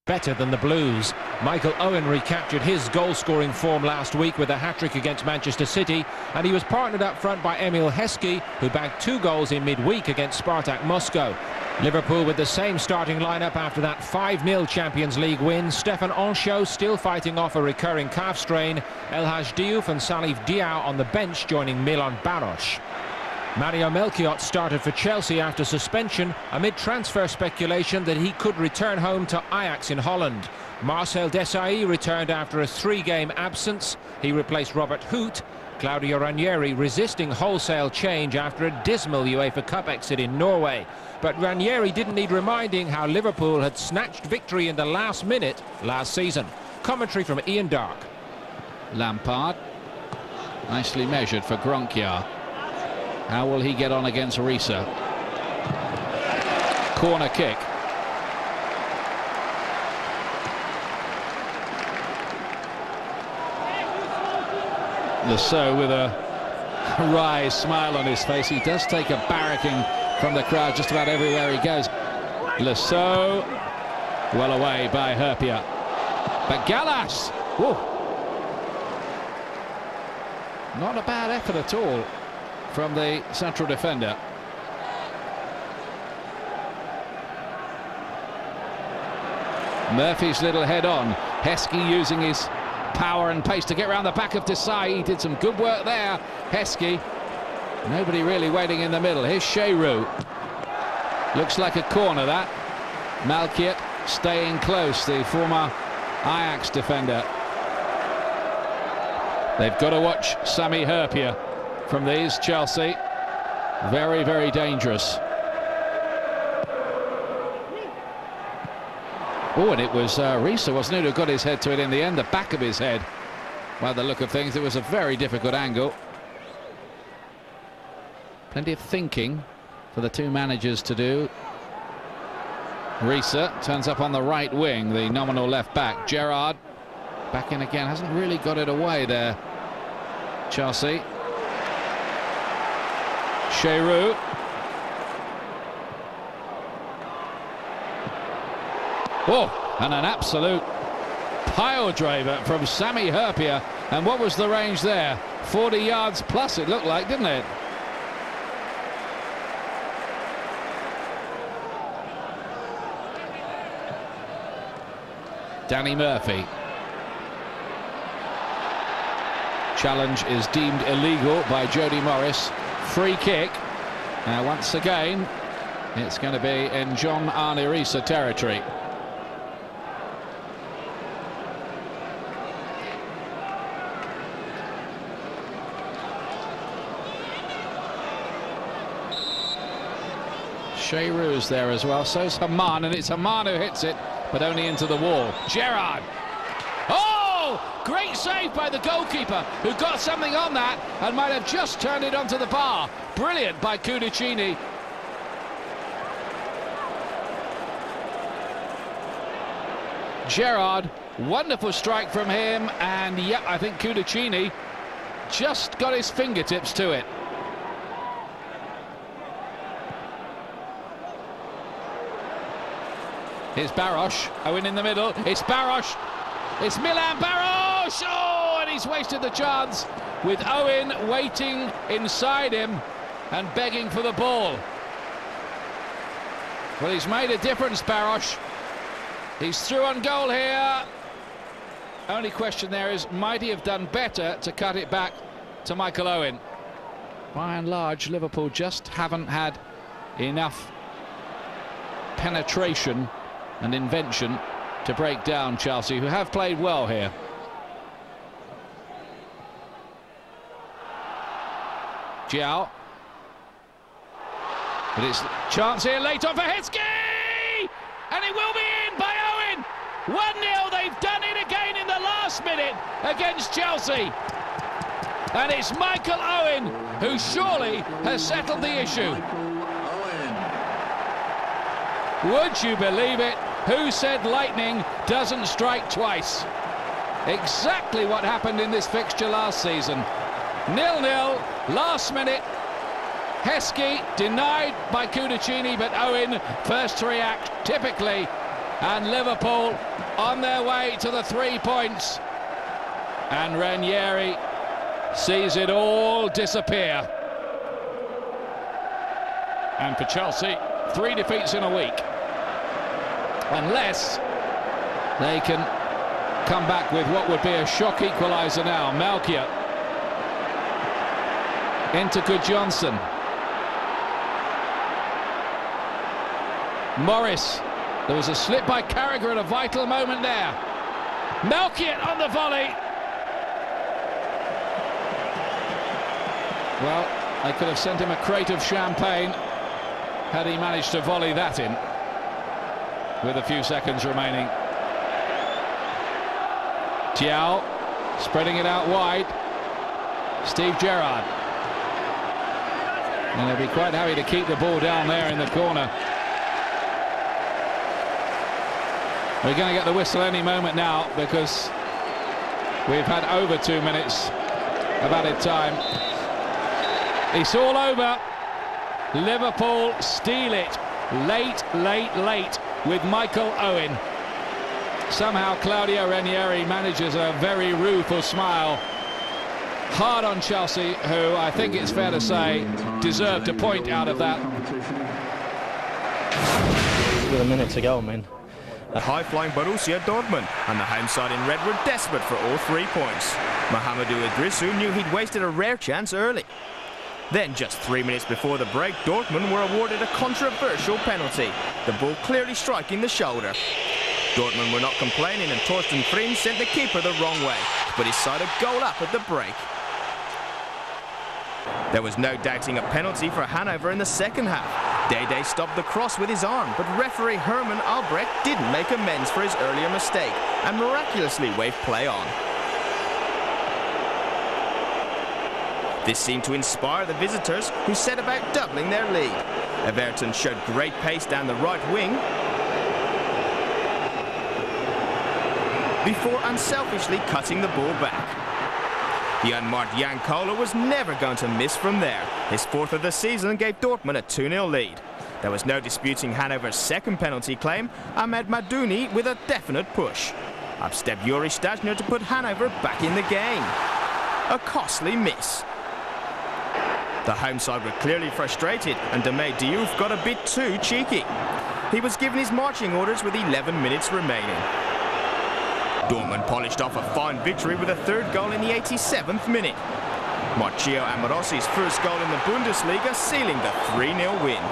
better than the Blues. Michael Owen recaptured his goal-scoring form last week with a hat-trick against Manchester City, and he was partnered up front by Emil Heskey, who bagged 2 goals in midweek against Spartak Moscow. Liverpool with the same starting lineup after that 5-0 Champions League win. Stefan Anchot still fighting off a recurring calf strain. El Hadj Diouf and Salif Diao on the bench joining Milan Baros. Mario Melchiot started for Chelsea after suspension amid transfer speculation that he could return home to Ajax in Holland. Marcel Desailly returned after a 3-game absence. He replaced Robert Hoot. Claudio Ranieri resisting wholesale change after a dismal UEFA Cup exit in Norway. But Ranieri didn't need reminding how Liverpool had snatched victory in the last minute last season. Commentary from Ian Dark. Lampard, nicely measured for Gronkiar. How will he get on against Risa? Corner kick. Lasso with a wry smile on his face. He does take a barracking from the crowd just about everywhere he goes. Lasso, well away by Herpia. But Gallas, whoa, not a bad effort at all from the central defender. Murphy's little head on. Heskey using his power and pace to get around the back of Desai. He did some good work there. Heskey, nobody really waiting in the middle. Here's Sheru. Looks like a corner, that. Malkiet staying close, the former Ajax defender. They've got to watch Sami Herpia from these, Chelsea. Very, very dangerous. Oh, and it was Risa, wasn't it, who got his head to it in the end, the back of his head. By the look of things, it was a very difficult angle. Plenty of thinking for the two managers to do. Risa turns up on the right wing, the nominal left back. Gerrard back in again, hasn't really got it away there, Chelsea. Sheru. Oh, and an absolute pile driver from Sami Herpia. And what was the range there? 40 yards plus it looked like, didn't it? Danny Murphy. Challenge is deemed illegal by Jody Morris. Free kick. Now once again, it's going to be in John Arne Risa territory. Sheru's there as well, so's Haman, and it's Haman who hits it, but only into the wall. Gerrard. Oh! Great save by the goalkeeper, who got something on that and might have just turned it onto the bar. Brilliant by Cudicini. Gerrard, wonderful strike from him, and yeah, I think Cudicini just got his fingertips to it. Here's Baros, Owen in the middle, it's Baros, it's Milan Baros, oh, and he's wasted the chance with Owen waiting inside him and begging for the ball. Well, he's made a difference, Baros. He's through on goal here. Only question there is, might he have done better to cut it back to Michael Owen? By and large, Liverpool just haven't had enough penetration and invention to break down Chelsea, who have played well here. Giao. But it's chance here late on for Heskey! And it will be in by Owen! 1-0, they've done it again in the last minute against Chelsea. And it's Michael Owen who surely has settled the issue. Would you believe it? Who said lightning doesn't strike twice? Exactly what happened in this fixture last season. 0-0, last minute. Heskey denied by Cudicini, but Owen first to react. Typically And Liverpool on their way to the 3 points. And Ranieri sees it all disappear. And for Chelsea, 3 defeats in a week. Unless they can come back with what would be a shock equaliser now. Malkia into Johnson. Morris. There was a slip by Carragher at a vital moment there. Malkia on the volley. Well, they could have sent him a crate of champagne had he managed to volley that in with a few seconds remaining. Thiaw spreading it out wide. Steve Gerrard. And they'll be quite happy to keep the ball down there in the corner. We're going to get the whistle any moment now because we've had over 2 minutes of added time. It's all over. Liverpool steal it late with Michael Owen. Somehow Claudio Ranieri manages a very rueful smile. Hard on Chelsea, who I think it's fair to say deserved a point out of that. With a minute to go, man. High-flying Borussia Dortmund and the home side in red were desperate for all 3 points. Mahamadou Idrissou knew he'd wasted a rare chance early. Then, just 3 minutes before the break, Dortmund were awarded a controversial penalty, the ball clearly striking the shoulder. Dortmund were not complaining and Torsten Frings sent the keeper the wrong way, but his side a goal up at the break. There was no doubting a penalty for Hanover in the second half. Dede stopped the cross with his arm, but referee Hermann Albrecht didn't make amends for his earlier mistake and miraculously waved play on. This seemed to inspire the visitors, who set about doubling their lead. Everton showed great pace down the right wing before unselfishly cutting the ball back. The unmarked Jan Koller was never going to miss from there. His 4th of the season gave Dortmund a 2-0 lead. There was no disputing Hanover's second penalty claim, Ahmed Madouni with a definite push. Up stepped Yuri Stajner to put Hanover back in the game. A costly miss. The home side were clearly frustrated and Dame Diouf got a bit too cheeky. He was given his marching orders with 11 minutes remaining. Dortmund polished off a fine victory with a 3rd goal in the 87th minute. Marcio Amorosi's first goal in the Bundesliga sealing the 3-0 win.